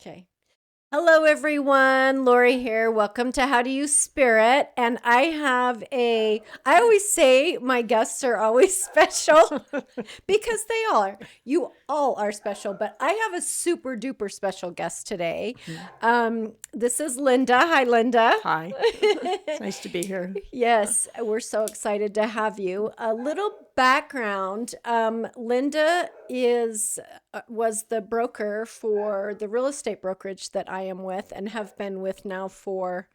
Okay. Hello, everyone. Lori here. Welcome to How Do You Spirit? And I always say my guests are always special because they are. You all are special, but I have a super duper special guest today. This is Linda. Hi, Linda. Hi. It's nice to be here. Yes, we're so excited to have you. A little background. Linda was the broker for the real estate brokerage that I am with and have been with now for,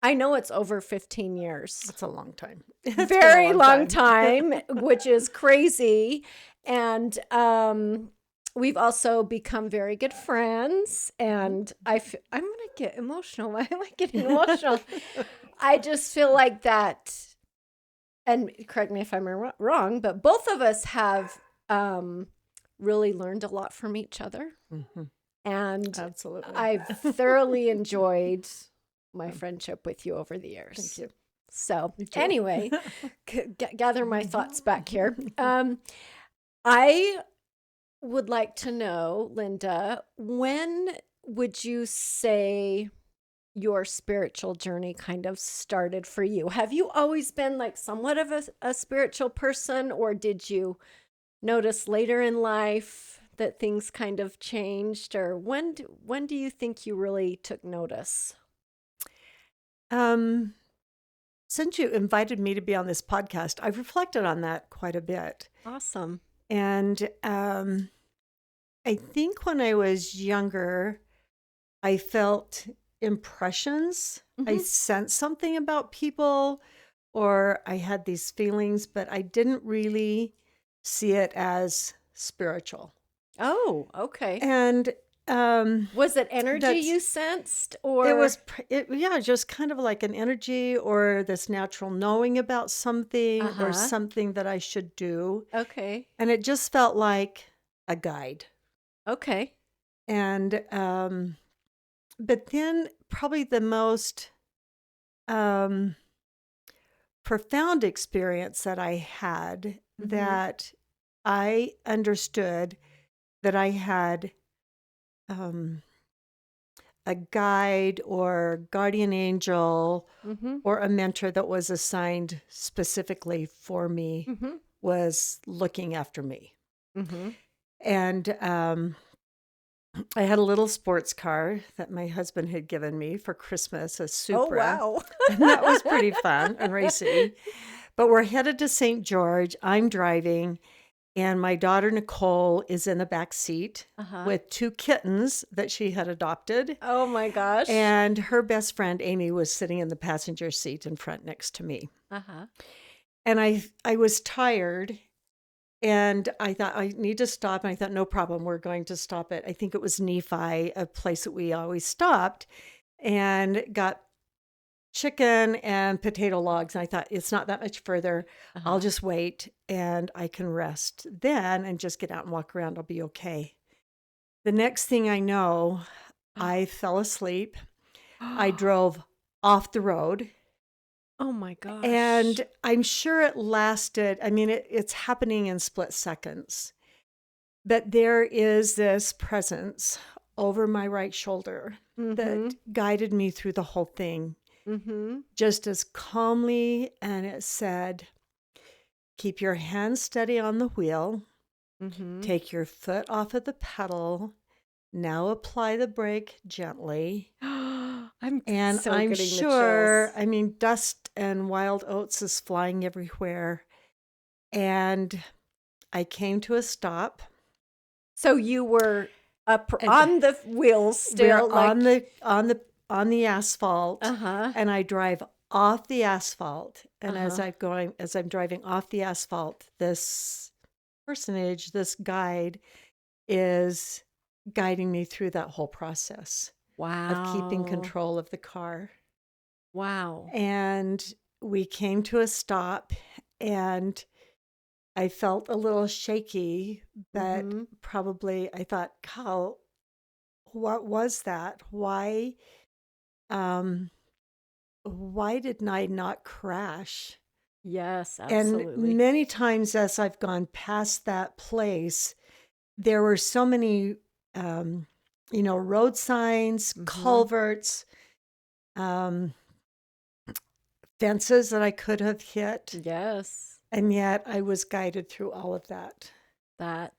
I know it's over 15 years. That's a long time. Very long time, which is crazy. And we've also become very good friends. And I'm going to get emotional. Why am I getting emotional? I just feel like that, and correct me if I'm wrong, but both of us have really learned a lot from each other. Mm-hmm. And absolutely, I've thoroughly enjoyed my friendship with you over the years. Thank you. So anyway, gather my thoughts back here. I would like to know, Linda, when would you say your spiritual journey kind of started for you? Have you always been like somewhat of a spiritual person, or did you notice later in life that things kind of changed, or when do you think you really took notice? Since you invited me to be on this podcast, I've reflected on that quite a bit. Awesome. And I think when I was younger, I felt impressions. Mm-hmm. I sensed something about people, or I had these feelings, but I didn't really see it as spiritual. Oh, okay. And was it energy you sensed, or it was just kind of like an energy or this natural knowing about something or something that I should do. Okay. And it just felt like a guide. Okay. And but then probably the most profound experience that I had, that I understood that I had a guide or guardian angel or a mentor that was assigned specifically for me, was looking after me. And I had a little sports car that my husband had given me for Christmas, a Supra. Oh, wow. And that was pretty fun and racy. But we're headed to St. George. I'm driving, and my daughter Nicole is in the back seat with two kittens that she had adopted. Oh my gosh. And her best friend Amy was sitting in the passenger seat in front next to me. And I was tired, and I thought, I need to stop. And I thought, no problem, we're going to stop at, I think it was Nephi, a place that we always stopped, and got chicken and potato logs. And I thought, it's not that much further. I'll just wait and I can rest then and just get out and walk around. I'll be okay. The next thing I know, I fell asleep. I drove off the road. Oh my gosh. And I'm sure it lasted, I mean, it's happening in split seconds. But there is this presence over my right shoulder that guided me through the whole thing. Just as calmly, and it said, keep your hands steady on the wheel, take your foot off of the pedal, now apply the brake gently. I'm sure, I mean, dust and wild oats is flying everywhere. And I came to a stop. So you were up on the wheels still, like on the asphalt, and I drive off the asphalt. And as I'm driving off the asphalt, this personage, this guide, is guiding me through that whole process. Wow. Of keeping control of the car. Wow. And we came to a stop, and I felt a little shaky, but probably I thought, Cal, what was that? Why did I not crash? Yes, absolutely. And many times as I've gone past that place, there were so many road signs, culverts, um, fences that I could have hit. Yes. And yet I was guided through all of that. That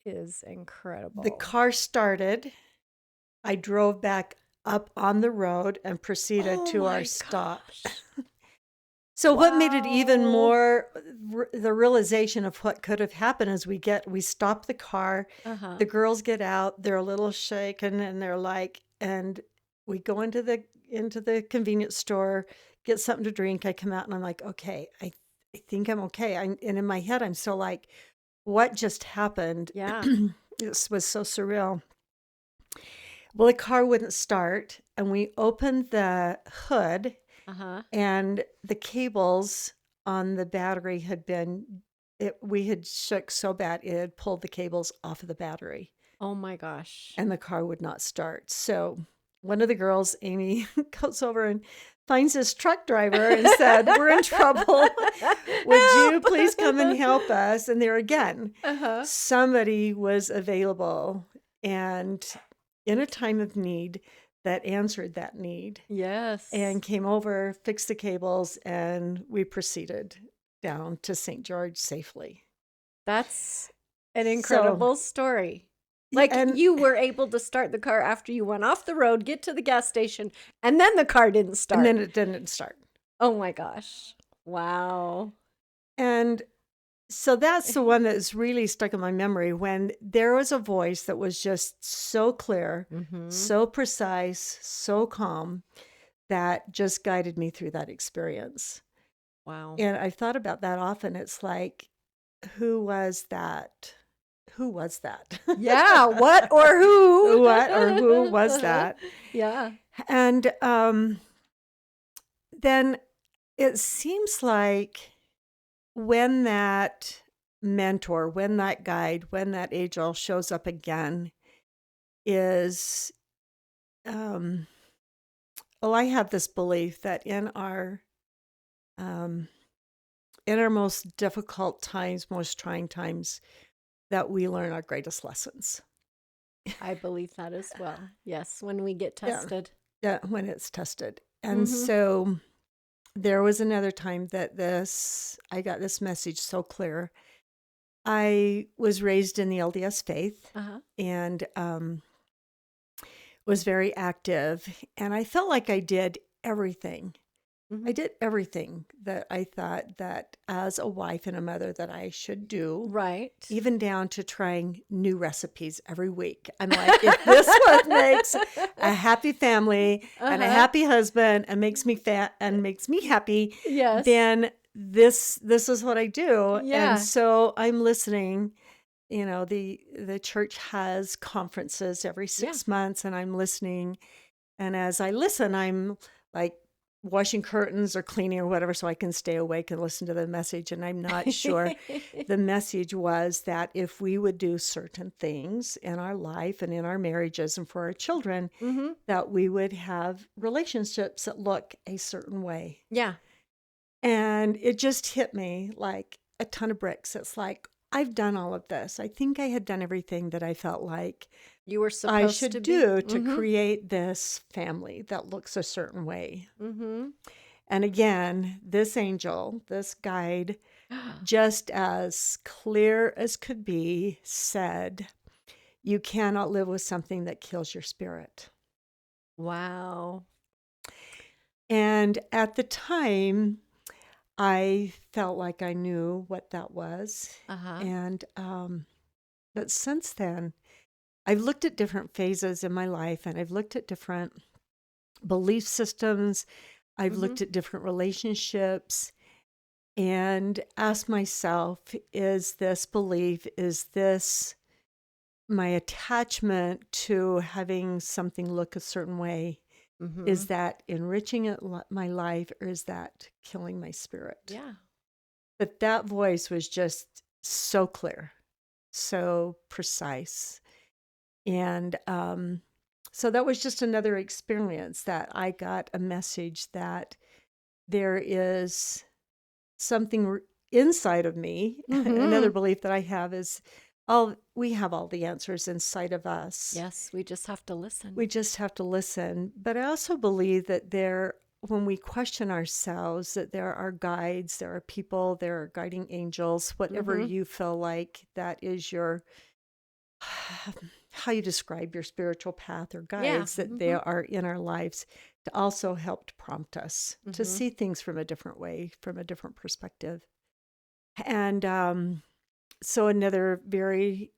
is incredible. The car started. I drove back up on the road and proceeded to our stop. So what made it even more the realization of what could have happened is we stop the car. The girls get out. They're a little shaken, and they're like, and we go into the convenience store, get something to drink. I come out and I'm like, okay, I think I'm okay. And in my head, I'm still like, what just happened? Yeah. This was so surreal. Well, the car wouldn't start, and we opened the hood, and the cables on the battery we had shook so bad it had pulled the cables off of the battery. Oh my gosh. And the car would not start. So one of the girls, Amy, goes over and finds this truck driver and said, "We're in trouble. Would you please come and help us?" And there again, somebody was available and in a time of need that answered that need. Yes. And came over, fixed the cables, and we proceeded down to St. George safely. That's an incredible story. Like, you were able to start the car after you went off the road, get to the gas station, and then the car didn't start. And then it didn't start. Oh my gosh. Wow. And so that's the one that's really stuck in my memory, when there was a voice that was just so clear, so precise, so calm, that just guided me through that experience. Wow. And I've thought about that often. It's like, who was that? Who was that? Yeah. What or who? What or who was that? Yeah. And then it seems like when that mentor, when that guide, when that angel shows up again is, I have this belief that in our most difficult times, most trying times, that we learn our greatest lessons. I believe that as well. Yes, when we get tested. Yeah, when it's tested. And so there was another time that I got this message so clear. I was raised in the LDS faith and was very active. And I felt like I did everything. I did everything that I thought that as a wife and a mother that I should do. Right. Even down to trying new recipes every week. I'm like, if this one makes a happy family and a happy husband and makes me fat and makes me happy, then this is what I do. Yeah. And so I'm listening. The church has conferences every 6 months, and I'm listening. And as I listen, I'm like washing curtains or cleaning or whatever, so I can stay awake and listen to the message. And I'm not sure. The message was that if we would do certain things in our life and in our marriages and for our children, that we would have relationships that look a certain way. Yeah. And it just hit me like a ton of bricks. It's like, I've done all of this. I think I had done everything that I felt like you were supposed I should to do to create this family that looks a certain way. And again, this angel, this guide, just as clear as could be, said, "You cannot live with something that kills your spirit." Wow. And at the time, I felt like I knew what that was. And but since then, I've looked at different phases in my life, and I've looked at different belief systems. I've looked at different relationships and asked myself, is this belief, is this my attachment to having something look a certain way? Is that enriching my life, or is that killing my spirit? Yeah. But that voice was just so clear, so precise. And so that was just another experience that I got a message that there is something inside of me. Another belief that I have is we have all the answers inside of us. Yes, we just have to listen. We just have to listen. But I also believe that when we question ourselves, that there are guides, there are people, there are guiding angels, whatever Mhm. you feel like that is your, how you describe your spiritual path or Yeah. guides, that they are in our lives to also help to prompt us to Mhm. see things from a different way, from a different perspective. And so another very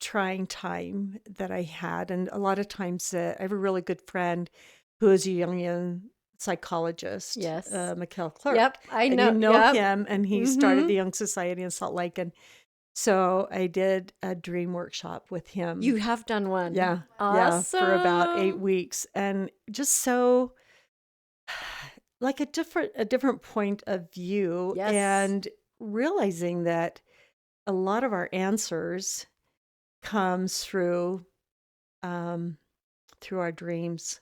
trying time that I had, and a lot of times I have a really good friend who is a Jungian psychologist, Yes. Mikhail Clark, Yep, I and you know. know Yep. him, and he started the Mhm. Young Society in Salt Lake, and so I did a dream workshop with him. You have done one. Yeah, yeah, for about 8 Awesome. weeks, and just so like a different point of view, Yes. and realizing that a lot of our answers comes um, through our dreams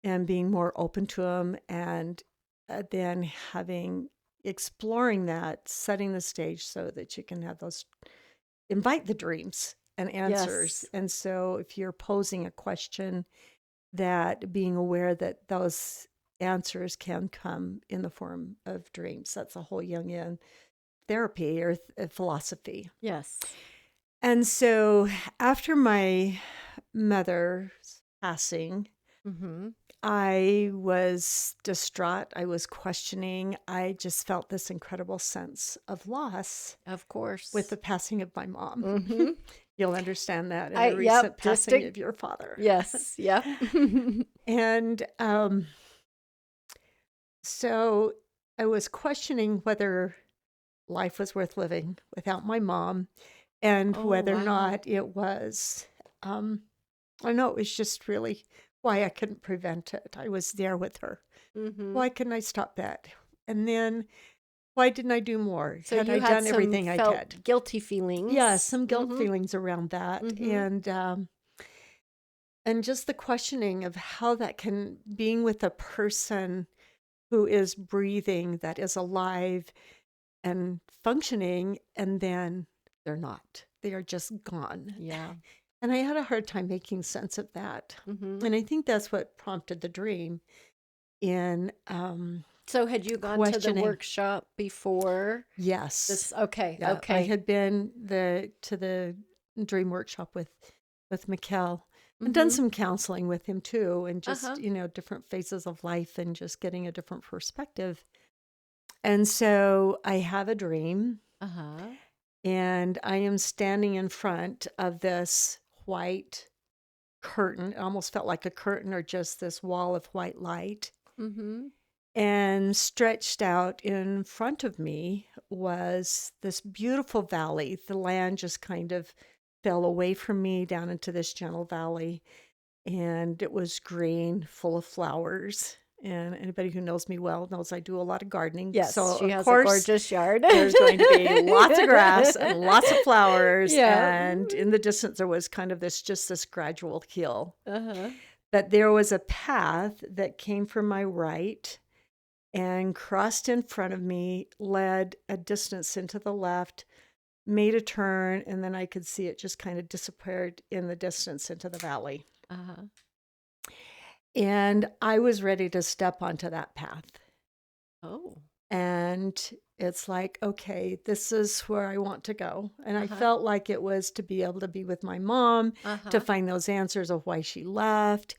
and being more open to them, and then exploring that, setting the stage so that you can have those, invite the dreams and answers. Yes. And so if you're posing a question, that being aware that those answers can come in the form of dreams. That's a whole Jungian therapy or philosophy. Yes. And so after my mother's passing, Mhm. I was distraught. I was questioning. I just felt this incredible sense of loss Of course. with the passing of my mom. Mhm. You'll understand that in the Yep, recent passing of your father. yes. Yep. And so I was questioning whether life was worth living without my mom, and Oh, whether or wow. not it was, I know it was just really why I couldn't prevent it. I was there with her. Why Mhm. couldn't I stop that? And then why didn't I do more? So Had you I had done some everything I could? felt guilty Yeah, feelings. some guilt Mhm. feelings around that, Mhm. and just the questioning of how that can, being with a person who is breathing, that is alive and functioning, and then they're not. They are just gone. Yeah. And I had a hard time making sense of that. Mhm. And I think that's what prompted the dream in So had you gone to the questioning. workshop before Yes. this? Okay. Yeah. I Okay. had been to the dream workshop with Mikkel, and done Mhm. some counseling with him too, and just, Uh-huh. different phases of life and just getting a different perspective. And so I have a dream, Uh-huh. and I am standing in front of this white curtain. It almost felt like a curtain or just this wall of white light. Mhm. And stretched out in front of me was this beautiful valley. The land just kind of fell away from me down into this gentle valley. And it was green, full of flowers. And anybody who knows me well knows I do a lot of gardening. Yes, So, she of has a course, gorgeous yard. there's going to be lots of grass and lots of flowers. Yeah. And in the distance, there was kind of this gradual hill. Uh-huh. But there was a path that came from my right and crossed in front of me, led a distance into the left, made a turn, and then I could see it just kind of disappeared in the distance into the valley. Uh-huh. And I was ready to step onto that path. Oh. And it's like, okay, this is where I want to go. And I Uh-huh. felt like it was to be able to be with my mom, to Uh-huh. find those answers of why she left,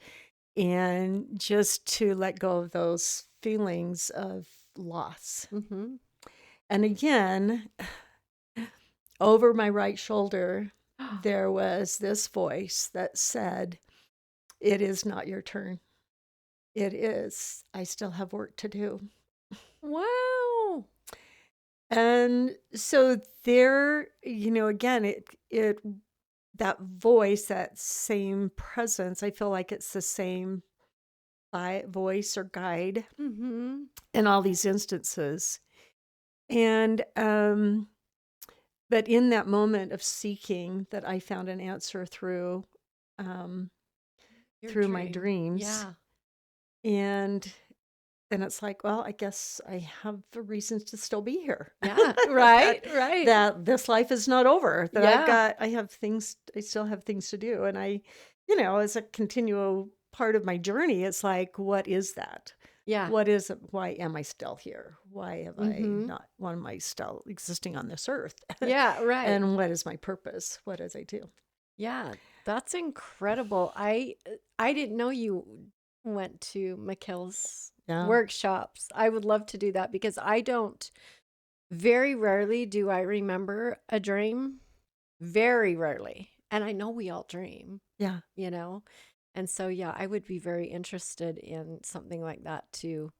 and just to let go of those feelings of loss. Mhm. And again, over my right shoulder, there was this voice that said, "It is not your turn. It is. I still have work to do." Wow. And so there, again, it that voice, that same presence, I feel like it's the same voice or guide Mhm. in all these instances. And but in that moment of seeking, that I found an answer um Your through my dream. dreams. Yeah. And then it's like, well, I guess I have the reasons to still be here. Yeah. Right. that, Right. that this life is not over, that Yeah. I still have things to do. And as a continual part of my journey, it's like, what is that? Yeah. What is it? Why am I still here? Mm-hmm. Why am I still existing on this earth? Yeah. Right. And what is my purpose? What does I do? Yeah. That's incredible. I didn't know you went to Mikhail's Yeah. workshops. I would love to do that because I don't, very rarely do I remember a dream. Very rarely. And I know we all dream, Yeah. you know? And so, yeah, I would be very interested in something like that to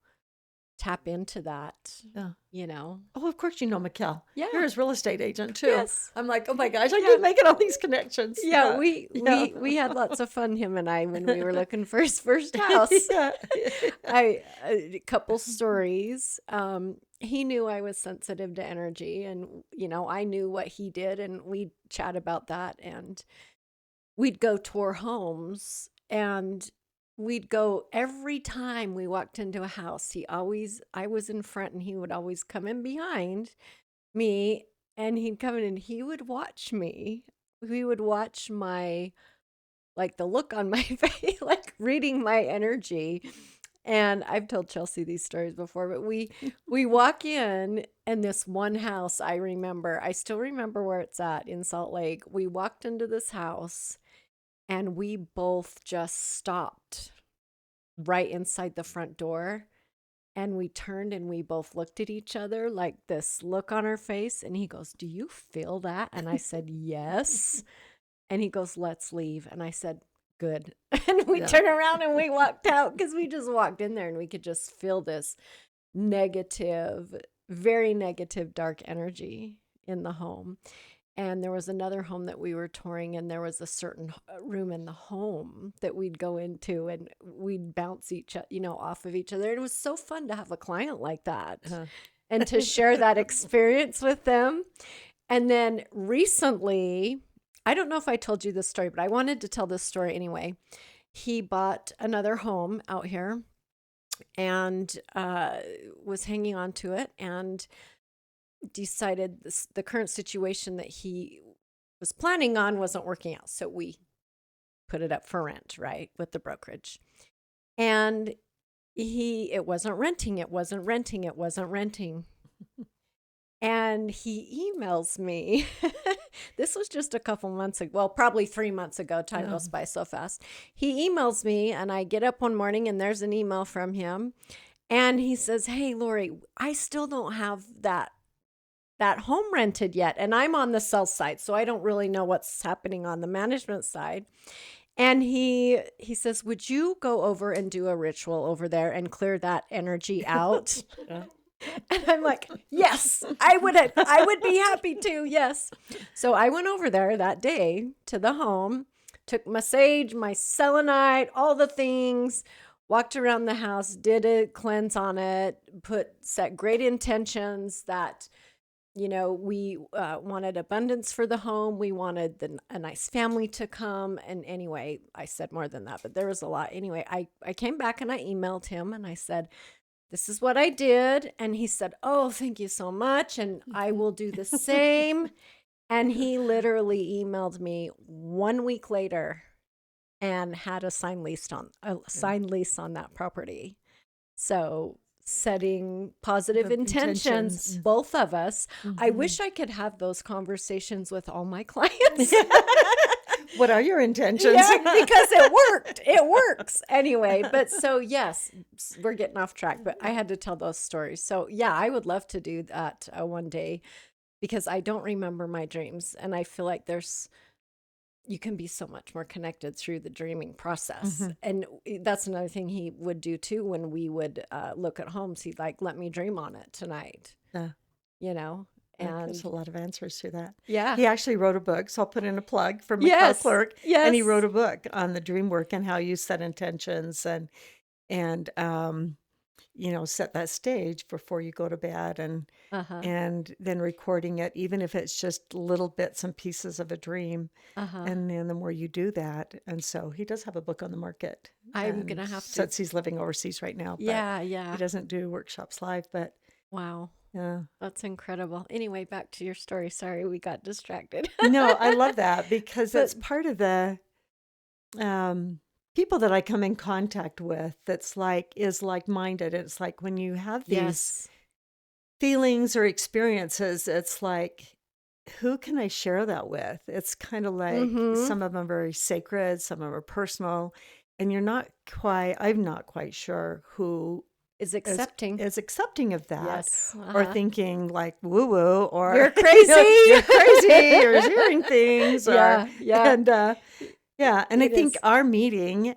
tap into that, Yeah. you know? Oh, of course you know Mikkel. Yeah. You're his real estate agent too. Yes. I'm like, oh my gosh, I Yeah. keep making all these connections. Yeah, Yeah. we had lots of fun, him and I, when we were looking for his first house. Yeah. A couple stories. He knew I was sensitive to energy, and I knew what he did, and we'd chat about that, and we'd go tour homes, and we'd go every time we walked into a house. I was in front, and he would always come in behind me, and he'd come in and he would watch me. He would watch the look on my face, like reading my energy. And I've told Chelsea these stories before, but we walk in, and this one house, I still remember where it's at in Salt Lake. We walked into this house, and we both just stopped right inside the front door. And we turned and we both looked at each other, like this look on our face. And he goes, "Do you feel that?" And I said, "Yes." And he goes, "Let's leave." And I said, "Good." And we Yeah. turned around and we walked out, because we just walked in there and we could just feel this negative, very negative, dark energy in the home. And there was another home that we were touring, and there was a certain room in the home that we'd go into, and we'd bounce off of each other. And it was so fun to have a client like that and to share that experience with them. And then recently, I don't know if I told you this story, but I wanted to tell this story anyway. He bought another home out here and was hanging on to it, and decided the current situation that he was planning on wasn't working out. So we put it up for rent, right, with the brokerage. And it wasn't renting. And he emails me. This was just a couple months ago. Well, probably 3 months ago. Time goes by so fast. He emails me, and I get up one morning, and there's an email from him. And he says, "Hey, Lori, I still don't have that home rented yet. And I'm on the sell side, so I don't really know what's happening on the management side." And he says, "Would you go over and do a ritual over there and clear that energy out?" And I'm like, "Yes, I would be happy to. Yes." So I went over there that day to the home, took my sage, my selenite, all the things, walked around the house, did a cleanse on it, set great intentions that, we wanted abundance for the home. We wanted a nice family to come. And anyway, I said more than that, but there was a lot. Anyway, I came back and I emailed him and I said, "This is what I did." And he said, "Oh, thank you so much. And I will do the same." And he literally emailed me 1 week later and had a signed lease on that property. So setting positive intentions, both of us. I wish I could have those conversations with all my clients. What are your intentions? Yeah, because it worked. It works. Anyway, but so yes, we're getting off track, but I had to tell those stories. So yeah, I would love to do that one day, because I don't remember my dreams. And I feel like you can be so much more connected through the dreaming process. And that's another thing he would do too. When we would look at homes, he'd like, "Let me dream on it tonight." And there's a lot of answers to that. Yeah. He actually wrote a book, so I'll put in a plug for Mikhail Clerk. Yes. And he wrote a book on the dream work and how you set intentions and set that stage before you go to bed, and then recording it, even if it's just little bits and pieces of a dream. And then the more you do that. And so he does have a book on the market. I'm gonna have to. Since he's living overseas right now, but Yeah, he yeah. doesn't do workshops live, but Wow, yeah. that's incredible. Anyway, back to your story. Sorry, we got distracted. No, I love that because But it's part of the people that I come in contact with that's is like-minded. It's like when you have these yes. feelings or experiences, it's like, who can I share that with? It's kind of like Mm-hmm. some of them are very sacred, some of them are personal, and I'm not quite sure who Is is accepting. is accepting of that Yes. or thinking like woo woo or You're crazy. you're crazy or hearing things or Yeah, yeah. and yeah, and I It think is. our meeting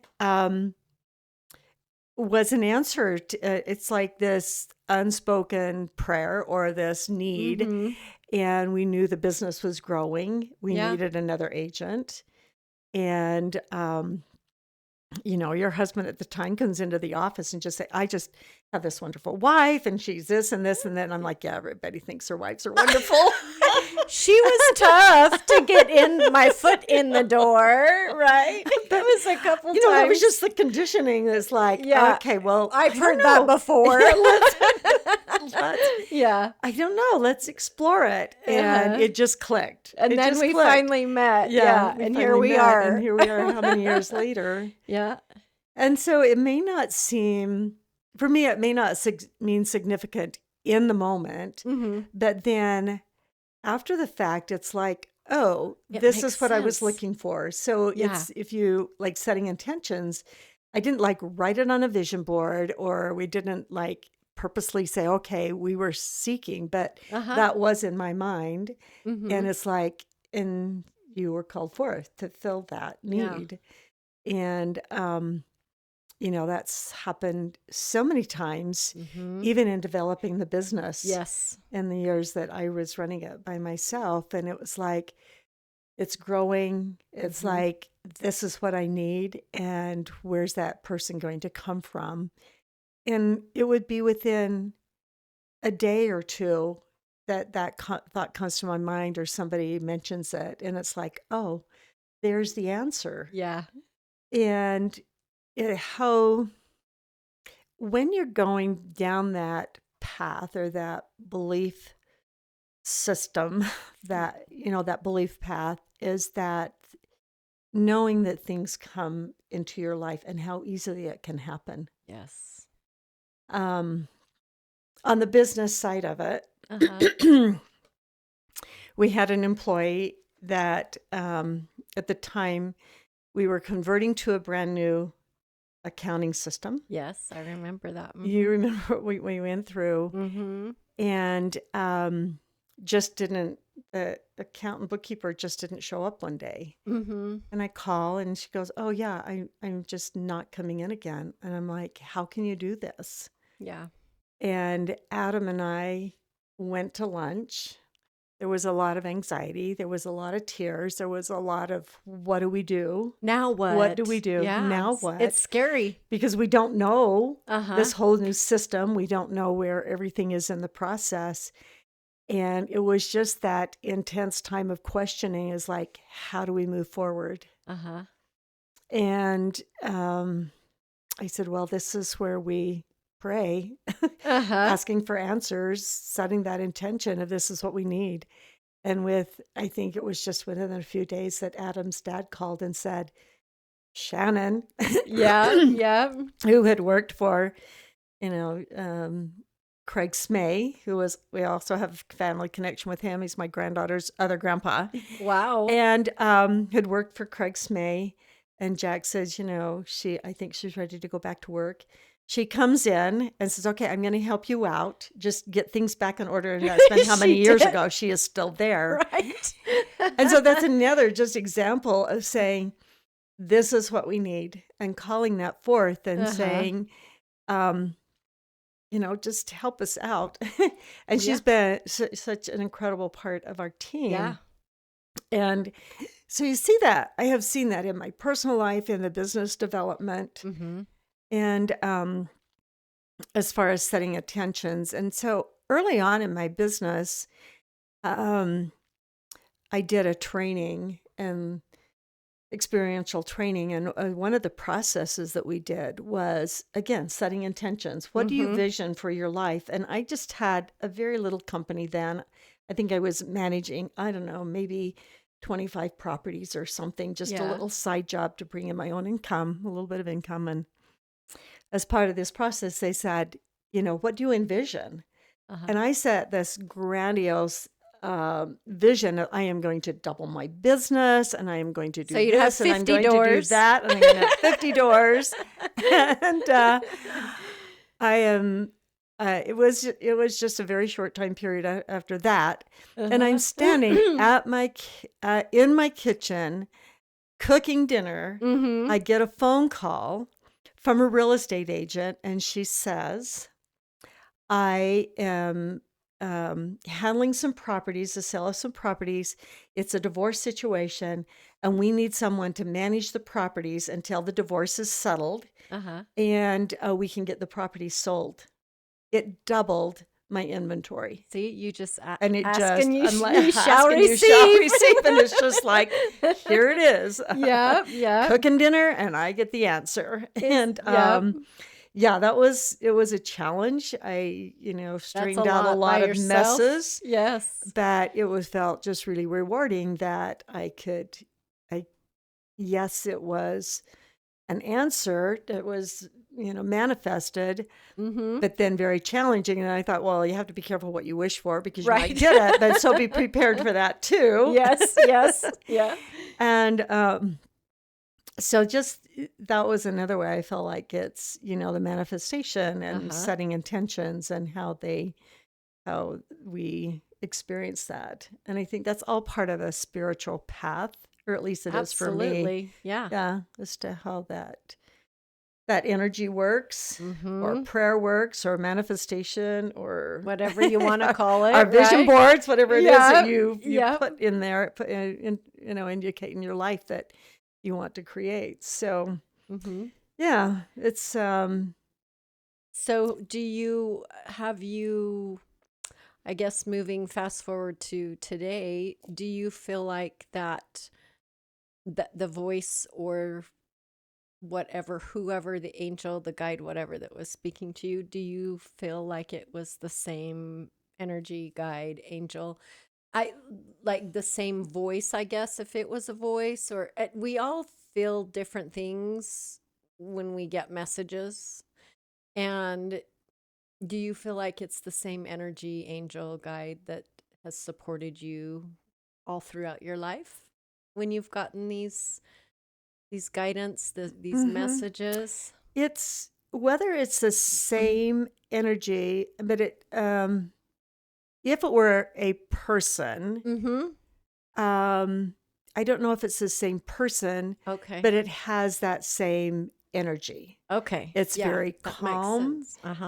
was an answer to it's like this unspoken prayer or this need, Mm-hmm. and we knew the business was growing. We Yeah. needed another agent, and your husband at the time comes into the office and just say, I just have this wonderful wife and she's this and this and that. And I'm like, yeah, everybody thinks their wives are wonderful. She was tough to get my foot in the door, right? That was a couple times. That was just the conditioning. It's like, Yeah. okay, well, I've I heard don't that know. before. Yeah. I don't know. Let's explore it. And it just clicked. And It then just we clicked. finally met. Yeah. we And here finally we met, are. And here we are how many years later. Yeah. And so it may not seem, for me, it may not mean significant in the moment, Mm-hmm. but then after the fact, it's like, oh, It this makes is what I was sense. looking for. So Yeah. it's, if you like setting intentions, I didn't like write it on a vision board, or we didn't like purposely say, okay, we were seeking, but that was in my mind. Mm-hmm. And it's like, and you were called forth to fill that need. Yeah. And, that's happened so many times, even in developing the business. Yes. In the years that I was running it by myself. And it was like, it's growing. It's like, this is what I need. And where's that person going to come from? And it would be within a day or two that thought comes to my mind, or somebody mentions it. And it's like, oh, there's the answer. Yeah. And when you're going down that path or that belief system, that belief path, is that knowing that things come into your life and how easily it can happen. Yes. On the business side of it, we had an employee that at the time we were converting to a brand new accounting system. Yes, I remember that. Mm-hmm. You remember what we went through. Mm-hmm. And just didn't, the accountant bookkeeper just didn't show up one day. Mm-hmm. And I call and she goes, oh yeah, I'm just not coming in again. And I'm like, how can you do this? Yeah. And Adam and I went to lunch. There was a lot of anxiety. There was a lot of tears. There was a lot of, what do we do? Now what? What do we do? Yeah. Now what? It's scary. Because we don't know this whole new system. We don't know where everything is in the process. And it was just that intense time of questioning, is like, how do we move forward? And I said, well, this is where we pray, asking for answers, setting that intention of this is what we need. And I think it was just within a few days that Adam's dad called and said, Shannon, yeah, who had worked for, Craig Smay, we also have a family connection with him. He's my granddaughter's other grandpa. Wow. And had worked for Craig Smay. And Jack says, I think she's ready to go back to work. She comes in and says, okay, I'm going to help you out. Just get things back in order. And that's been how many years ago. She is still there. Right. And so that's another just example of saying, this is what we need, and calling that forth and saying, just help us out. And she's been such an incredible part of our team. Yeah. And so you see that. I have seen that in my personal life, in the business development, and as far as setting intentions. And so early on in my business, I did a training, and experiential training, and one of the processes that we did was, again, setting intentions. What do you vision for your life? And I just had a very little company then. I think I was managing, I don't know, maybe 25 properties or something, just a little side job to bring in my own income, a little bit of income. And as part of this process, they said, what do you envision? And I set this grandiose vision of, I am going to double my business, and I am going to do this, and I'm going to do that, and I'm going to have 50 doors. And I am. It was just a very short time period after that, and I'm standing at in my kitchen, cooking dinner. I get a phone call from a real estate agent, and she says, I am handling some properties, the sale of some properties. It's a divorce situation, and we need someone to manage the properties until the divorce is settled, and we can get the property sold. It doubled my inventory. See, you just and it ask just, and you, I'm like, you shall receive. And it's just like, here it is. Yeah. Cooking dinner, and I get the answer. And it was a challenge. I, straightened out a lot of messes. Yes. But it felt just really rewarding that yes, it was an answer that was, manifested, but then very challenging. And I thought, well, you have to be careful what you wish for, because you might get it, but so be prepared for that too. Yes. Yeah. And, so just that was another way I felt like it's, the manifestation and setting intentions and how we experience that. And I think that's all part of a spiritual path, or at least it is for me. Absolutely. Yeah. Yeah. As to how that energy works, or prayer works, or manifestation, or whatever you want to call it. Our vision boards, whatever it is that you put in there, indicate in your life that you want to create. So, it's. So have you, I guess, moving fast forward to today, do you feel like that the voice or whatever, whoever, the angel, the guide, whatever that was speaking to you, do you feel like it was the same energy, guide, angel? I like the same voice, I guess, if it was a voice, or we all feel different things when we get messages. And do you feel like it's the same energy, angel, guide that has supported you all throughout your life when you've gotten these guidance, these messages? It's whether it's the same energy, but if it were a person, I don't know if it's the same person, but it has that same energy. Okay. It's very calm.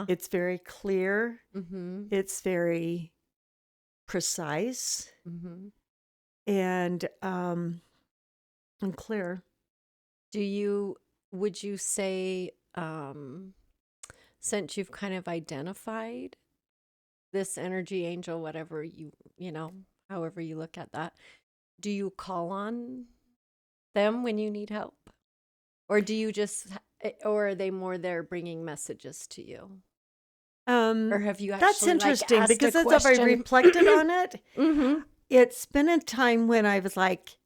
It's very clear. It's very precise and clear. Would you say, since you've kind of identified this energy, angel, whatever however you look at that, do you call on them when you need help? Or do you or are they more there bringing messages to you? Or have you actually that's interesting, asked because a as I've question? reflected on it, it's been a time when I was like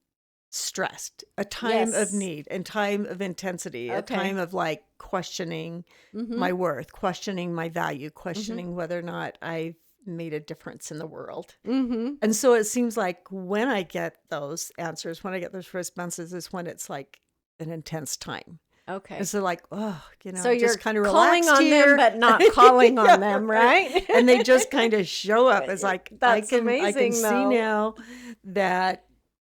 stressed, a time of need and time of intensity, a time of like questioning my worth, questioning my value, questioning whether or not I've made a difference in the world. And so it seems like when I get those answers, when I get those responses, is when it's like an intense time. Okay. And so like, so you're just kind of calling relaxed on here, them, but not calling on them, right? And they just kind of show up as like, That's I amazing, can see though. now that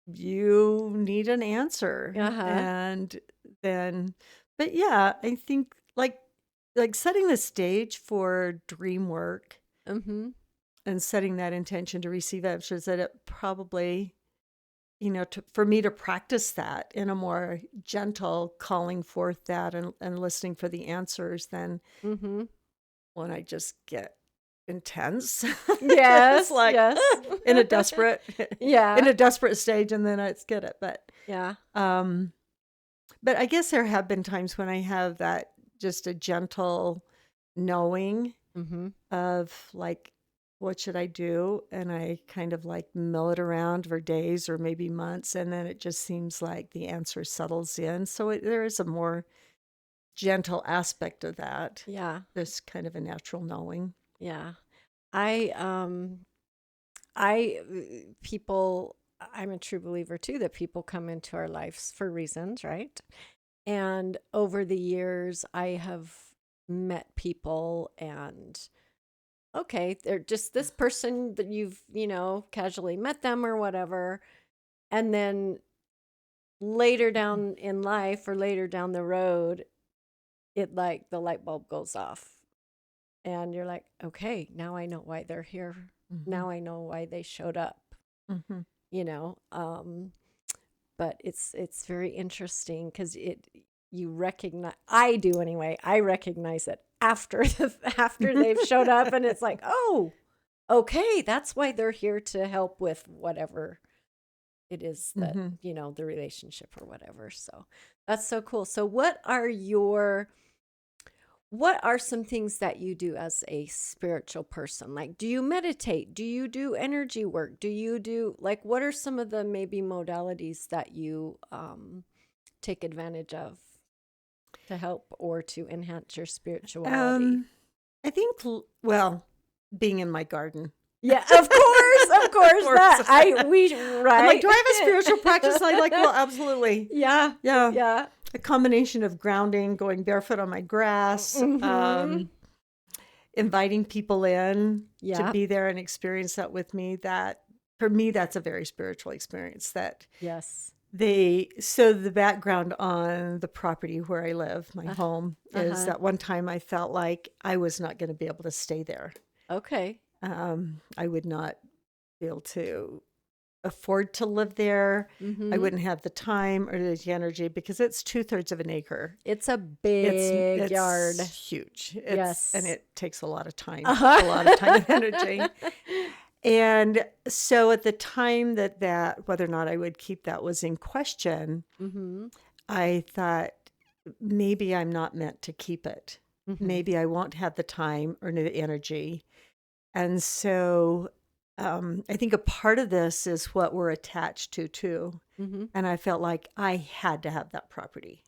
you need an answer. And then, but yeah, I think like setting the stage for dream work and setting that intention to receive answers, that it probably, for me to practice that in a more gentle, calling forth that and listening for the answers than when I just get intense. Yes, it's like yes. in a desperate Yeah. in a desperate stage, and then I get it. But Yeah. But I guess there have been times when I have that just a gentle knowing Mm-hmm. of like, what should I do? And I kind of like mill it around for days or maybe months. And then it just seems like the answer settles in. So there is a more gentle aspect of that. Yeah. There's kind of a natural knowing. Yeah. I I people I'm a true believer too that people come into our lives for reasons, right? And over the years I have met people and okay, they're just this person that you've, casually met them or whatever. And then later down in life or later down the road, it like the light bulb goes off. And you're like, okay, now I know why they're here. Now I know why they showed up. Mm-hmm. You know, but it's very interesting because you recognize, I do anyway, I recognize it after after they've showed up, and it's like, oh, okay, that's why they're here to help with whatever it is that the relationship or whatever. So that's so cool. So what are some things that you do as a spiritual person? Like, do you meditate? Do you do energy work? Do you do, like, what are some of the maybe modalities that you take advantage of to help or to enhance your spirituality? I think, well, being in my garden. Yeah, of course, of course. Right. I'm like, do I have a spiritual practice? I'm like, well, absolutely. Yeah. A combination of grounding, going barefoot on my grass, inviting people in to be there and experience that with me. That for me, that's a very spiritual experience. That yes. So the background on the property where I live, my home, is that one time I felt like I was not going to be able to stay there. Okay. I would not be able to afford to live there. I wouldn't have the time or the energy because it's 2/3 of an acre. It's a big yard. It's huge. Yes. And it takes a lot of time, a lot of time and energy. And so at the time that whether or not I would keep that was in question, I thought maybe I'm not meant to keep it. Maybe I won't have the time or the energy. And so I think a part of this is what we're attached to too. And I felt like I had to have that property.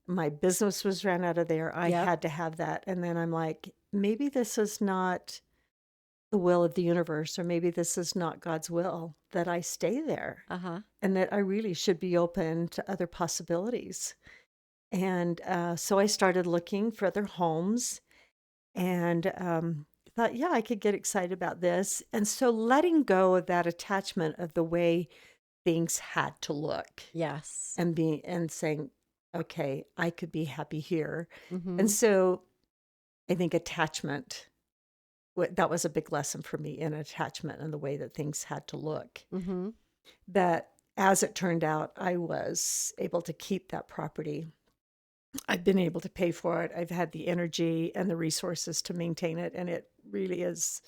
My business was ran out of there. I had to have that. And then I'm like, maybe this is not the will of the universe, or maybe this is not God's will that I stay there, and that I really should be open to other possibilities. And so I started looking for other homes, and thought, yeah, I could get excited about this. And so letting go of that attachment of the way things had to look, yes, and saying, okay, I could be happy here. And so I think attachment, that was a big lesson for me in attachment and the way that things had to look. That as it turned out, I was able to keep that property. I've been able to pay for it. I've had the energy and the resources to maintain it. And it really is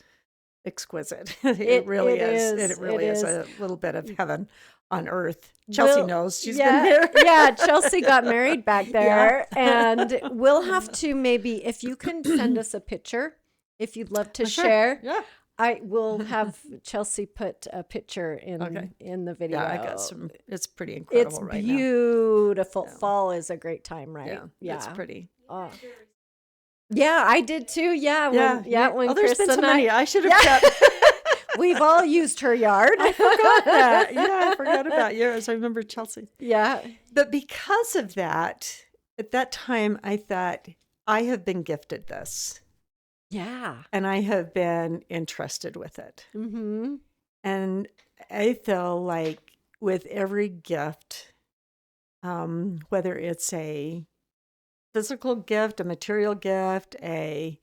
exquisite. It really is. It really is a little bit of heaven on earth. Chelsea knows. She's been there. Yeah, Chelsea got married back there. And we'll have to maybe, if you can send us a picture, if you'd love to share. Yeah. I will have Chelsea put a picture in the video. Yeah, I got some. It's pretty incredible right now. It's beautiful. Yeah. Fall is a great time, right? Yeah. It's pretty. Yeah, I did too. Yeah. When there's Chris been so and many. I should have kept. We've all used her yard. I forgot that. Yeah, I forgot about yours. I remember Chelsea. Yeah. But because of that, at that time, I thought, I have been gifted this. Yeah. And I have been entrusted with it. And I feel like with every gift, whether it's a physical gift, a material gift, a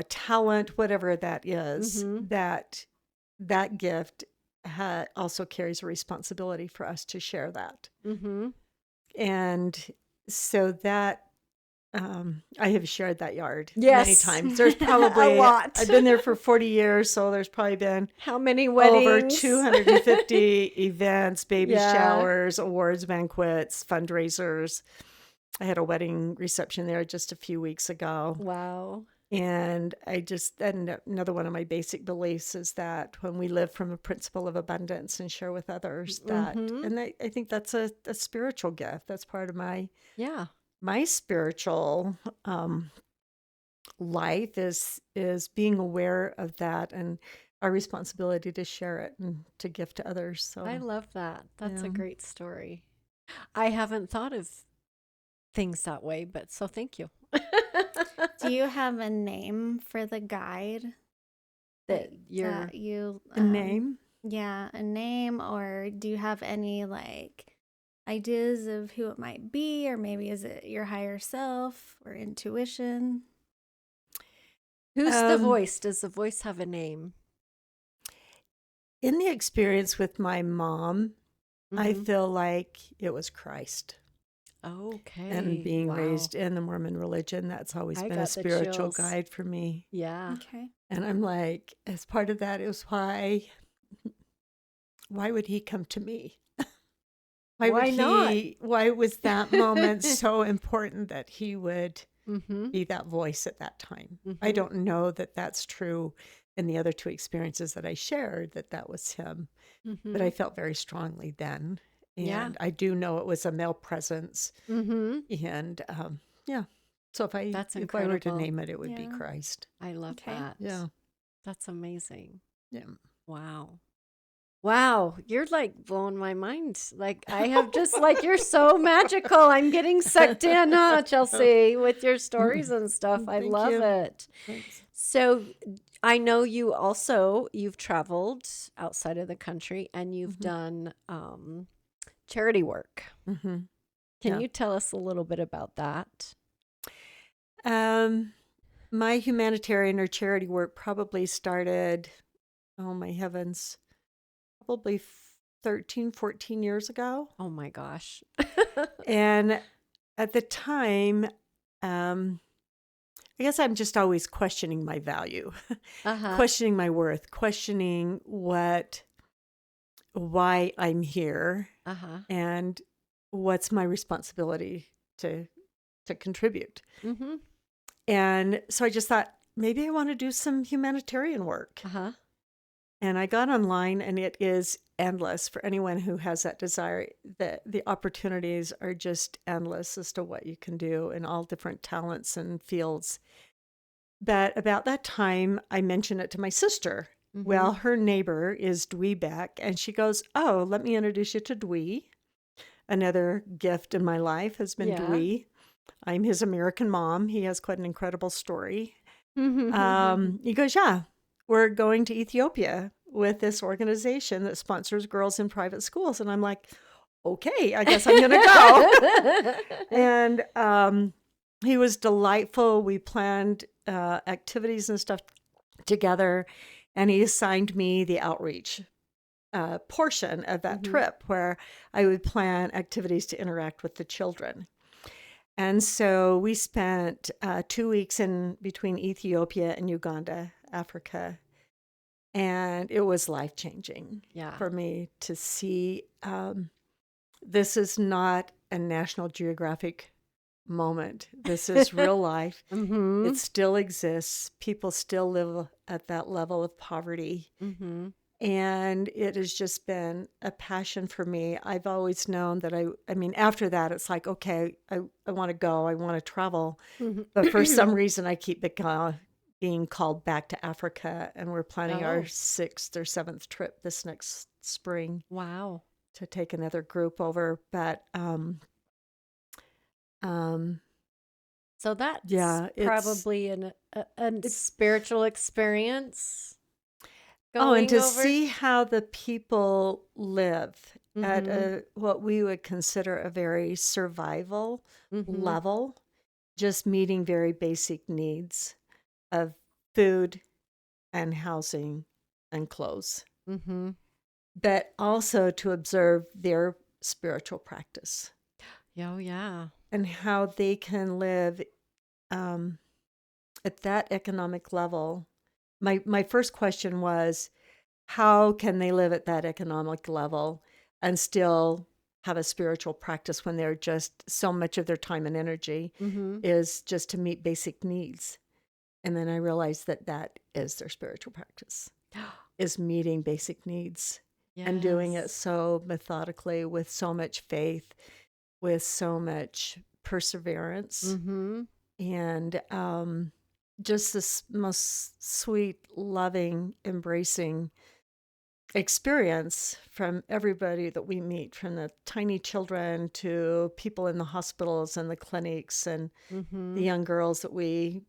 talent, whatever that is, that gift also carries a responsibility for us to share that. And so that I have shared that yard many Yes. times. There's A probably, lot. I've been there for 40 years, so there's probably been How many over weddings? 250 events, baby Yeah. showers, awards, banquets, fundraisers. I had a wedding reception there just a few weeks ago. Wow. And another one of my basic beliefs is that when we live from a principle of abundance and share with others, and I think that's a spiritual gift. That's part of my spiritual life is being aware of that and our responsibility to share it and to give to others. So I love that. That's a yeah. great story. I haven't thought of things that way, but so thank you. Do you have a name for the guide that that you A name? Yeah, a name, or do you have any like ideas of who it might be, or maybe is it your higher self or intuition? Who's the voice? Does the voice have a name? In the experience with my mom, I feel like it was Christ. Okay. And being raised in the Mormon religion, that's always been a spiritual guide for me. Yeah. Okay. And I'm like, as part of that, it was why would he come to me? Why not? Why was that moment so important that he would be that voice at that time? I don't know that that's true in the other two experiences that I shared, that was him. But I felt very strongly then. And I do know it was a male presence. And yeah. So if I were to name it, it would be Christ. I love that. Yeah. That's amazing. Yeah. Wow. Wow, you're like blowing my mind. Like I have just like you're so magical. I'm getting sucked in, huh, Chelsea, with your stories and stuff. I love it. Thanks. So I know you've traveled outside of the country and you've done charity work. Can you tell us a little bit about that? My humanitarian or charity work probably started, oh my heavens, probably 13, 14 years ago. Oh my gosh. And at the time, I guess I'm just always questioning my value, questioning my worth, questioning why I'm here, and what's my responsibility to contribute. And so I just thought, maybe I want to do some humanitarian work. And I got online, and it is endless for anyone who has that desire. The opportunities are just endless as to what you can do in all different talents and fields. But about that time, I mentioned it to my sister. Well, her neighbor is Dwee Beck, and she goes, "Oh, let me introduce you to Dwee." Another gift in my life has been Dwee. I'm his American mom. He has quite an incredible story. He goes, "Yeah, we're going to Ethiopia with this organization that sponsors girls in private schools." And I'm like, okay, I guess I'm going to go. And he was delightful. We planned activities and stuff together. And he assigned me the outreach portion of that trip where I would plan activities to interact with the children. And so we spent 2 weeks in between Ethiopia and Uganda, Africa. And it was life-changing for me to see this is not a National Geographic moment. This is real life. It still exists. People still live at that level of poverty. And it has just been a passion for me. I've always known that I mean, after that, it's like, okay, I want to go. I want to travel. But for some reason, I keep being called back to Africa, and we're planning our 6th or 7th trip this next spring. Wow. To take another group over. But so that's probably a spiritual experience. And to see how the people live at what we would consider a very survival level, just meeting very basic needs of food and housing and clothes. But also to observe their spiritual practice. Oh, yeah. And how they can live at that economic level, my first question was, how can they live at that economic level and still have a spiritual practice when they're just so much of their time and energy Mm-hmm. is just to meet basic needs? And then I realized that that is their spiritual practice, is meeting basic needs and doing it Yes. so methodically, with so much faith, with so much perseverance, Mm-hmm. and just this most sweet, loving, embracing experience from everybody that we meet, from the tiny children to people in the hospitals and the clinics, and Mm-hmm. the young girls that we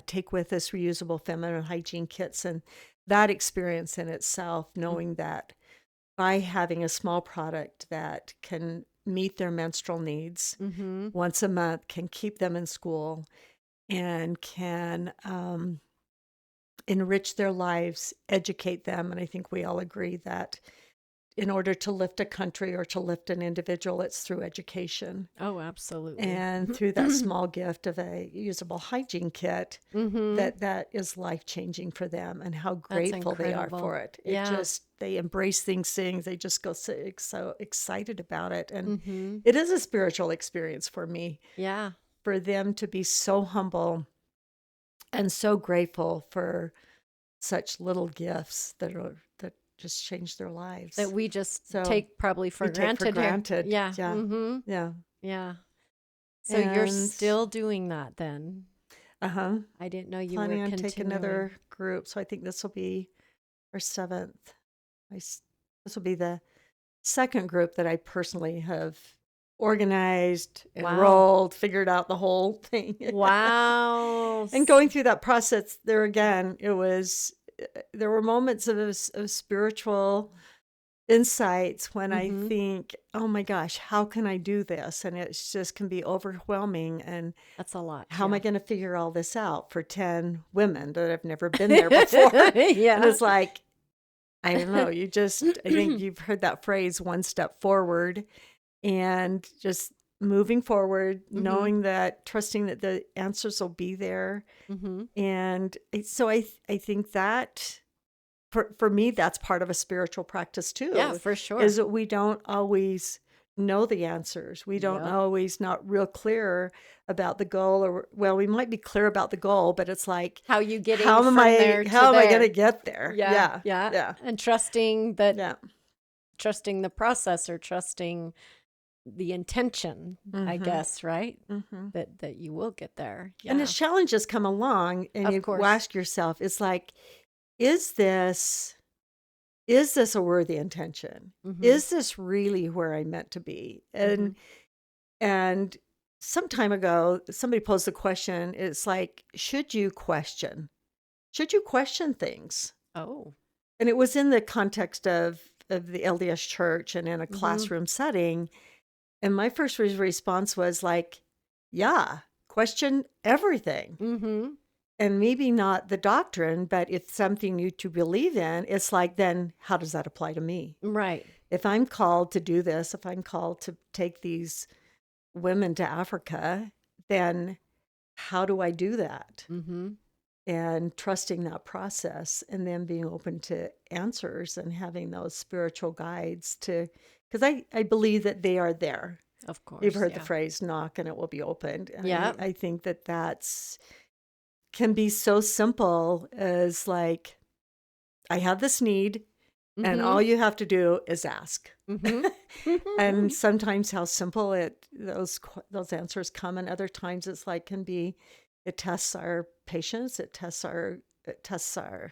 take with us reusable feminine hygiene kits. And that experience in itself, knowing that by having a small product that can meet their menstrual needs Mm-hmm. once a month, can keep them in school, and can enrich their lives, educate them. And I think we all agree that in order to lift a country or to lift an individual, it's through education. Oh, absolutely. And through that small gift of a usable hygiene kit, Mm-hmm. that is life-changing for them, and how That's grateful they are incredible. for it. Yeah. They embrace things, they just go so excited about it. And Mm-hmm. it is a spiritual experience for me, Yeah. for them to be so humble and so grateful for such little gifts that just change their lives. That we just So take probably for we take for granted here. granted. Yeah. Yeah. Mm-hmm. Yeah. Yeah. So you're And still doing that then? uh-huh. I didn't know you Planning were on taking another continuing. group. So I think this will be our seventh. This will be the second group that I personally have organized, Wow. enrolled, figured out the whole thing. Wow. And going through that process there again, there were moments of spiritual insights when I Mm-hmm. think, oh my gosh, how can I do this? And it just can be overwhelming. And That's a lot. how am Yeah. I going to figure all this out for 10 women that have never been there before? And Yeah. it's like, I don't know. I think you've heard that phrase, one step forward, and just moving forward, Mm-hmm. knowing that, trusting that the answers will be there. Mm-hmm. And so I think that for me, that's part of a spiritual practice Yeah, too, for sure. is that we don't always know the answers. We don't Yep. always not real clear about the goal, or, well, we might be clear about the goal, but it's like, How you getting how am from there to I going to there? get there? Yeah. Yeah. Yeah. Yeah. And trusting that, Yeah. trusting the process, or trusting the intention, I Mhm. guess, right? Mhm. That you will get there. And Yeah. as challenges come along, and Of you course. ask yourself, it's like, is this a worthy intention? Mm-hmm. Is this really where I meant to be? Mm-hmm. And some time ago, somebody posed the question, it's like, should you question? Should you question things? Oh. And it was in the context of the LDS church and in a Mm-hmm. classroom setting. And my first response was like, yeah, question everything. Mm-hmm. And maybe not the doctrine, but if something you to believe in, it's like, then how does that apply to me? Right. If I'm called to do this, if I'm called to take these women to Africa, then how do I do that? Mm-hmm. And trusting that process, and then being open to answers, and having those spiritual guides because I believe that they are there. Of course. You've heard yeah. the phrase, knock and it will be opened. And Yeah. I think that can be so simple as like, I have this need, and Mm-hmm. all you have to do is ask. Mm-hmm. And sometimes how simple those answers come, and other times it's like it tests our patience, it tests our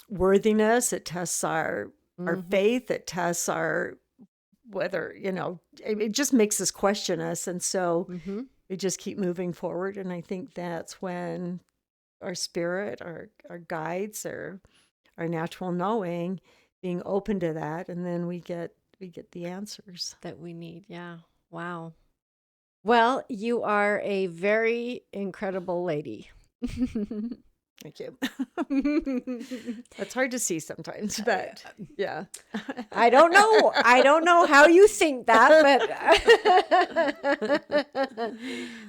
worthiness, it tests our Mm-hmm. faith, it tests our whether it just makes us question us, and so Mm-hmm. we just keep moving forward. And I think that's when our spirit, our guides, our natural knowing, being open to that, and then we get the answers. That we need. Yeah. Wow. Well, you are a very incredible lady. Thank you. That's hard to see sometimes, but yeah. I don't know. I don't know how you think that,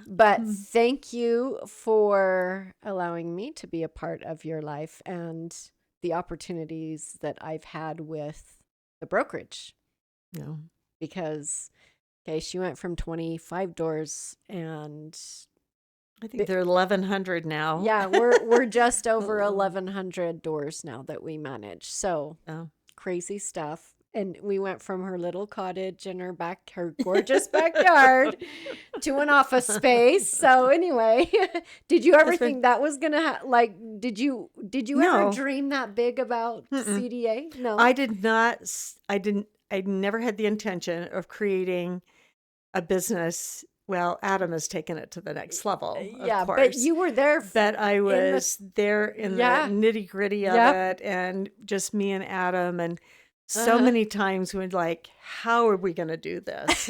but thank you for allowing me to be a part of your life and the opportunities that I've had with the brokerage. No. Because, okay, she went from 25 doors and I think they're 1,100 now. yeah, we're just over 1,100 doors now that we manage. So crazy stuff. And we went from her little cottage in her gorgeous backyard to an office space. So anyway, did you ever think that was gonna did you ever dream that big about CDA? No, I did not. I never had the intention of creating a business. Well, Adam has taken it to the next level, of course. But you were there. But I was there in the nitty gritty of it, and just me and Adam. And so many times we'd like, how are we going to do this?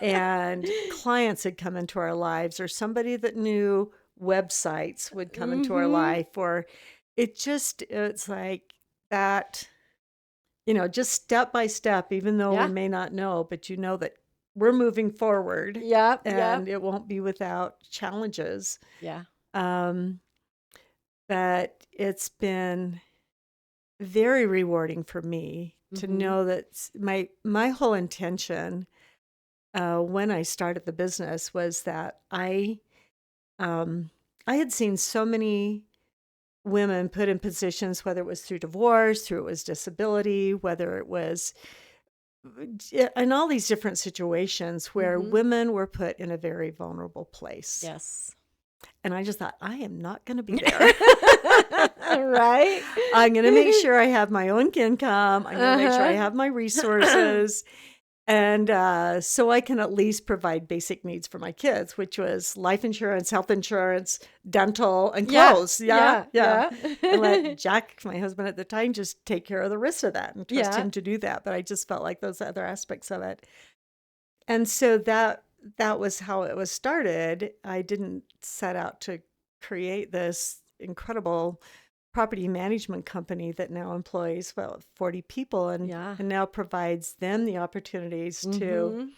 And clients had come into our lives, or somebody that knew websites would come into our life, or it's like that, just step by step, even though we may not know, but you know that we're moving forward. And it won't be without challenges. But it's been very rewarding for me to know that my whole intention when I started the business was that I had seen so many women put in positions, whether it was through divorce, through it was disability, whether it was in all these different situations where women were put in a very vulnerable place. Yes. And I just thought, I am not going to be there. Right? I'm going to make sure I have my own income. I'm going to make sure I have my resources. And so I can at least provide basic needs for my kids, which was life insurance, health insurance, dental, and clothes. Yeah. And let Jack, my husband at the time, just take care of the rest of that and trust him to do that. But I just felt like those other aspects of it. And so that was how it was started. I didn't set out to create this incredible property management company that now employs 40 people and now provides them the opportunities to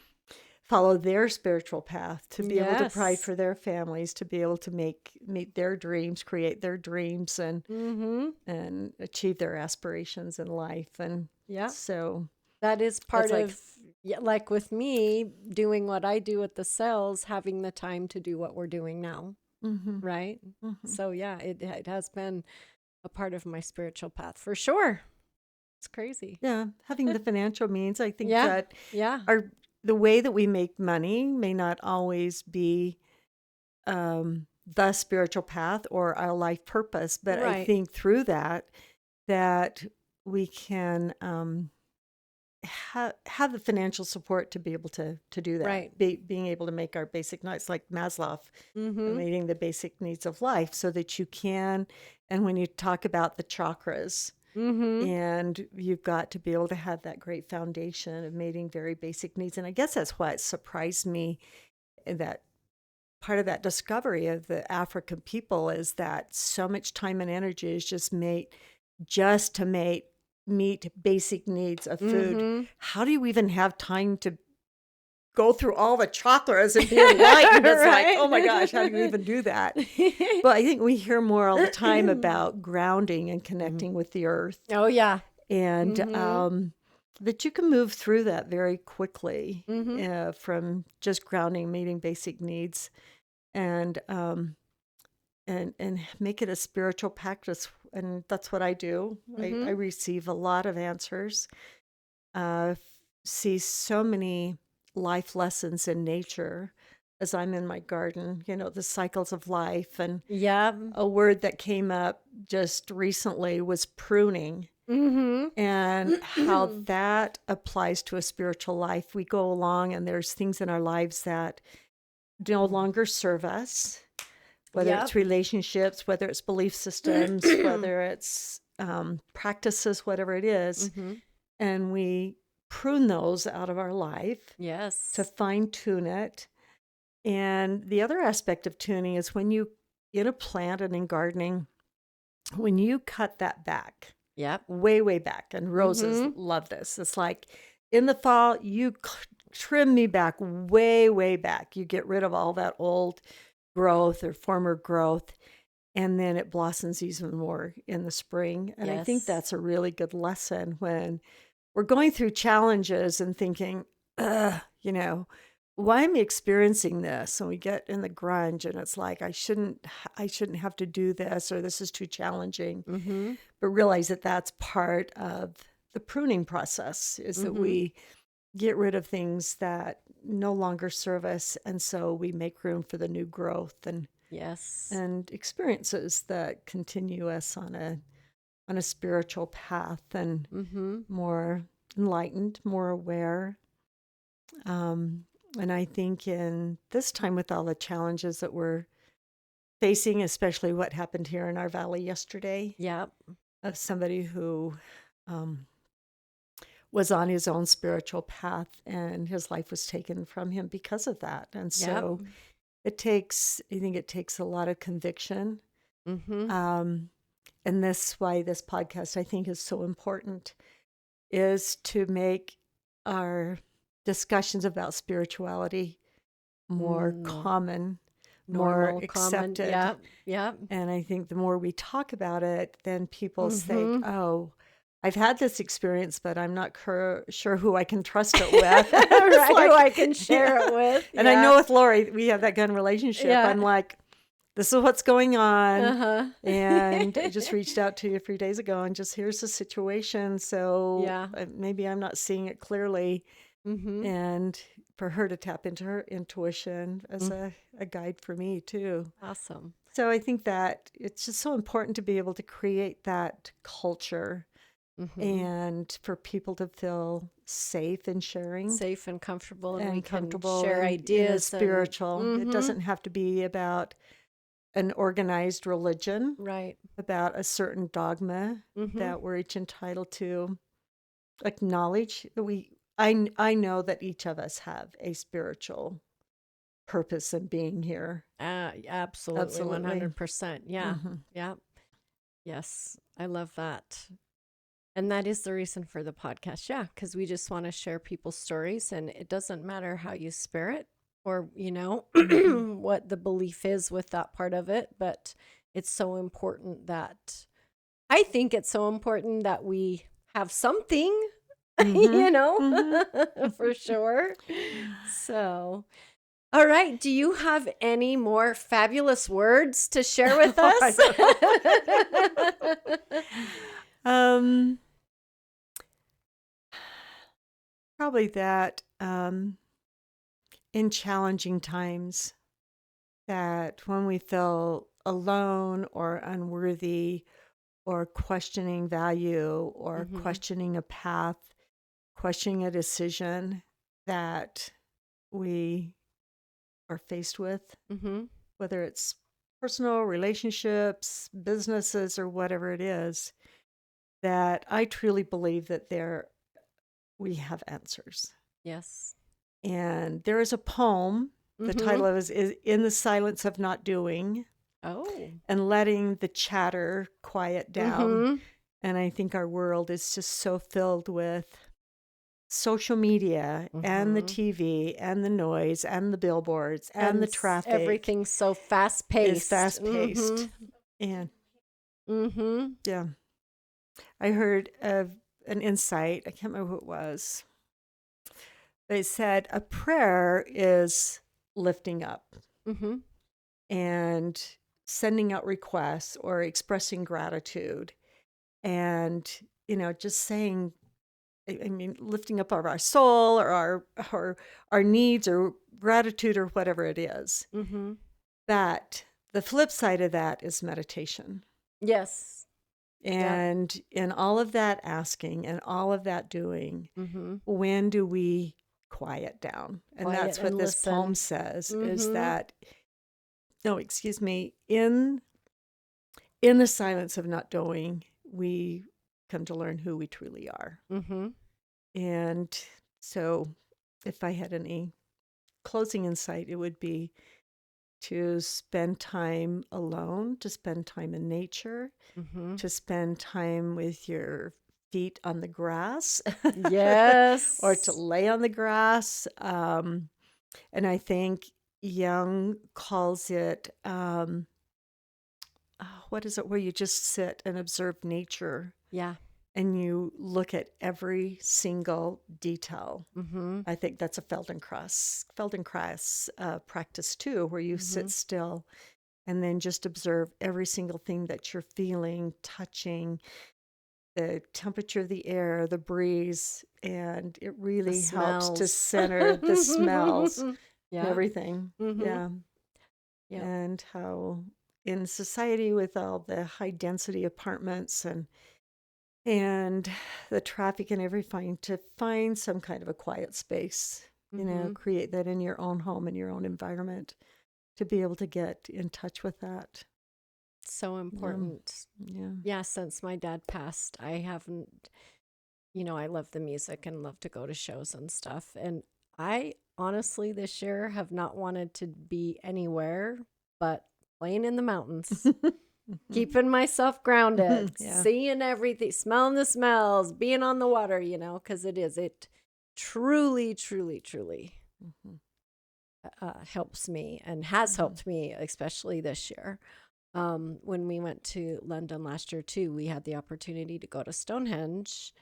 follow their spiritual path, to be able to provide for their families, to be able to meet their dreams, create their dreams, and achieve their aspirations in life. And so that is part of like with me doing what I do at the cells, having the time to do what we're doing now. Right. So it has been a part of my spiritual path for sure. It's crazy. Yeah. Having the financial means, I think that the way that we make money may not always be the spiritual path or our life purpose, but I think through that we can have the financial support to be able to do that. Being able to make our basic needs, like Maslow, meeting the basic needs of life, so that you can. And when you talk about the chakras, and you've got to be able to have that great foundation of meeting very basic needs. And I guess that's what surprised me, in that part of that discovery of the African people, is that so much time and energy is just to meet basic needs of food. How do you even have time to go through all the chakras and be enlightened? It's like, oh my gosh, how do you even do that? But I think we hear more all the time about grounding and connecting with the earth. Oh yeah. And that you can move through that very quickly from just grounding, meeting basic needs, and make it a spiritual practice. And that's what I do. I receive a lot of answers, see so many life lessons in nature as I'm in my garden, the cycles of life. And a word that came up just recently was pruning, and how that applies to a spiritual life. We go along and there's things in our lives that no longer serve us, whether it's relationships, whether it's belief systems, whether it's practices, whatever it is. And we prune those out of our life to fine tune it. And the other aspect of tuning is when you, in a plant and in gardening, when you cut that back, Yep. way, way back, and roses love this. It's like in the fall, you trim me back way, way back. You get rid of all that old growth or former growth, and then it blossoms even more in the spring. And I think Yes. that's a really good lesson when we're going through challenges and thinking, why am I experiencing this? And we get in the grunge, and it's like I shouldn't have to do this, or this is too challenging. Mm-hmm. But realize that that's part of the pruning process, is that we get rid of things that no longer serve us, and so we make room for the new growth and Yes. and experiences that continue us on a spiritual path and more enlightened, more aware. And I think in this time, with all the challenges that we're facing, especially what happened here in our valley yesterday, Yep. of somebody who was on his own spiritual path and his life was taken from him because of that. And so I think it takes a lot of conviction. And why this podcast, I think, is so important, is to make our discussions about spirituality more common, more accepted. Yeah. And I think the more we talk about it, then people think, oh, I've had this experience, but I'm not sure who I can trust it with. Right, who I can share it with. And I know with Lori, we have that kind of relationship. Yeah. I'm like, this is what's going on. And I just reached out to you a few days ago and just, here's the situation. So maybe I'm not seeing it clearly. And for her to tap into her intuition as a guide for me too. Awesome. So I think that it's just so important to be able to create that culture and for people to feel safe in sharing. Safe and comfortable, and we comfortable can share ideas. Spiritual. It doesn't have to be about an organized religion, Right. about a certain dogma that we're each entitled to acknowledge. I know that each of us have a spiritual purpose in being here. Absolutely. 100%. Yeah. Yeah. Yes. I love that. And that is the reason for the podcast. Yeah. Because we just want to share people's stories, and it doesn't matter how you spirit or, what the belief is with that part of it. But it's so important that I think it's so important that we have something, for sure. So, all right. Do you have any more fabulous words to share with us? Probably that in challenging times, that when we feel alone or unworthy or questioning value or questioning a path, questioning a decision that we are faced with, whether it's personal relationships, businesses, or whatever it is, that I truly believe that we have answers. Yes. And there is a poem, the title of it is In the Silence of Not Doing. Oh. And letting the chatter quiet down. And I think our world is just so filled with social media and the TV and the noise and the billboards and the traffic. Everything's so fast-paced. It's fast-paced. And yeah. I heard of an insight. I can't remember who it was. They said a prayer is lifting up and sending out requests or expressing gratitude and, just saying, lifting up our soul or our needs or gratitude or whatever it is. That the flip side of that is meditation. Yes. And in all of that asking and all of that doing, when do we quiet down? And that's what this poem says, is that, in the silence of not doing, we come to learn who we truly are. And so if I had any closing insight, it would be to spend time alone, to spend time in nature, to spend time with your feet on the grass. Yes. Or to lay on the grass. And I think Jung calls it, what is it, where you just sit and observe nature Yeah. and you look at every single detail. I think that's a Feldenkrais practice too, where you sit still and then just observe every single thing that you're feeling, touching, the temperature of the air, the breeze, and it really helps to smells. center the smells and Yeah. everything. Yeah. Yep. And how in society with all the high density apartments and the traffic and everything, to find some kind of a quiet space, create that in your own home, in your own environment, to be able to get in touch with that. So important. Yeah. Yeah, since my dad passed, I haven't, I love the music and love to go to shows and stuff. And I honestly this year have not wanted to be anywhere but playing in the mountains, keeping myself grounded, Yeah. seeing everything, smelling the smells, being on the water, because it truly, truly, truly helps me and has helped me, especially this year. When we went to London last year too, we had the opportunity to go to Stonehenge,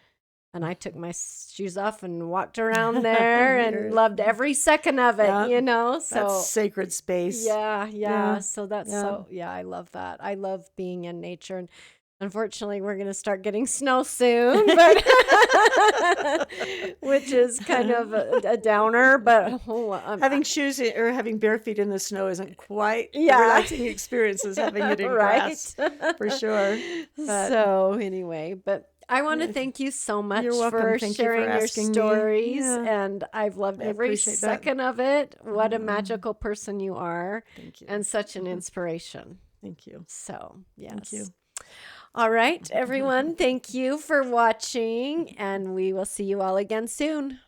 and I took my shoes off and walked around there and loved every second of it, Yeah. So That's sacred space. yeah. So that's Yeah. I love that. I love being in nature, and unfortunately, we're going to start getting snow soon, but which is kind of a downer. But having shoes or having bare feet in the snow isn't quite the relaxing experience as having it in grass, for sure. But, so anyway, but I want to thank you so much for Thank sharing you for your asking stories, me. and I've loved every appreciate that. second of it. What a magical person you are. Thank you. And such an inspiration. Thank you. So, yes. Thank you. All right, everyone. Thank you for watching, and we will see you all again soon.